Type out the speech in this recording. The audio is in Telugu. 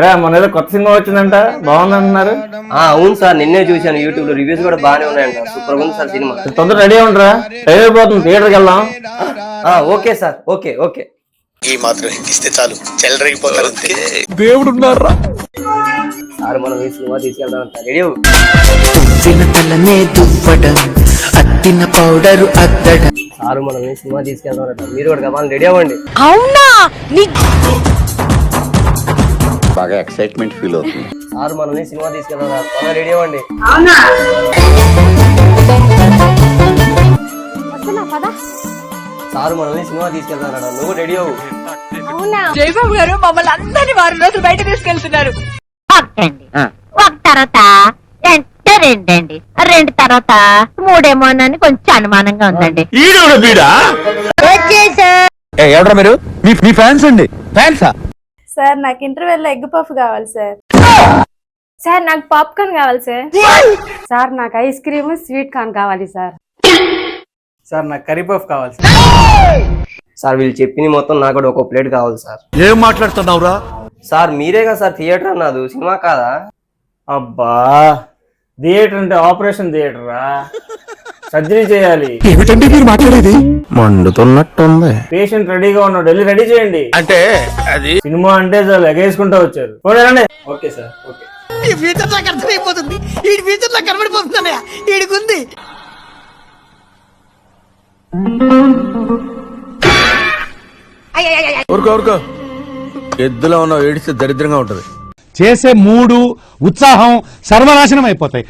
మన ఏదో కొత్త సినిమా వచ్చిందంట, బాగుందంటున్నారు. అవును సార్, నిన్నే చూశాను యూట్యూబ్ లో, రివ్యూస్ కూడా బాగానే ఉన్నాయంట. సూపర్ ఉంది సార్ సినిమా. తొందరగా రెడీ ఉండరా, టైం అయిపోతుంది, థియేటర్కి వెళ్దాం. Okay sir, okay okay. ఈ మాత్రం ఇస్తే చాలు, చెల్లరగిపోతారు. దేవుడు ఉన్నారా సార్, మనం ఈ సినిమా తీసుకెళ్దాం. రెడీ అత్తిన పౌడరు అద్దడం. సార్, మనం ఈ సినిమా తీసుకెళ్దాం. మీరు కూడా గబాన్ రెడీ అవ్వండి. అవునా? బాగా ఎక్సైట్మెంట్ ఫీల్ అవుతుంది. సార్, మనం ఈ సినిమా తీసుకెళ్దాం. రెడీ అవ్వండి. సార్, మనం ఈ సినిమా తీసుకెళ్దాం. నువ్వు రెడీ అవ్వు. జయబాబు గారు మమ్మల్ని అందరినీ వారం రోజులు బయట తీసుకెళ్తున్నారు. ఒక తర్వాత రెండండి, రెండు తర్వాత మూడేమోనని కొంచెం అనుమానంగా ఉందండి. ఎవరా మీరు? మీ ఫ్యాన్స్ అండి? ఫ్యాన్సా? సార్, నాకు ఇంటర్వెల్ ఎగ్ పఫ్ కావాలి సార్. సార్, నాకు పాప్కార్న్ కావాలి సార్. సార్, నాకు ఐస్ క్రీమ్ స్వీట్ కార్న్ కావాలి సార్. సార్, నాకు కర్రీ పఫ్ కావాలి. సార్, వీళ్ళు చెప్పింది మొత్తం నాకు కూడా ఒక ప్లేట్ కావాలి సార్. ఏం మాట్లాడుతున్నావురా? సార్, మీరే కదా సార్ థియేటర్ అన్నది, సినిమా కాదా? అబ్బా, థియేటర్ అంటే ఆపరేషన్ థియేటర్ రా, సర్జరీ చేయాలి. ఏమిటండి మీరు మాట్లాడేది? మండుతున్నట్టుంది. పేషెంట్ రెడీగా ఉన్నాడు, వెళ్ళి రెడీ చేయండి. అంటే అది సినిమా అంటే ఎగేసుకుంటా వచ్చారు. Okay sir, okay. ఈ ఫ్యూచర్ నాకు అర్థమైపోతుంది. ఈ ఫ్యూచర్ నాకు కనబడిపోతుందన్నయ్య, ఈడికుంది. ఊరుకో ఎద్దులో ఉన్న ఏడిస్తే దరిద్రంగా ఉంటది. చేసే మూడు ఉత్సాహం సర్వనాశనం అయిపోతాయి.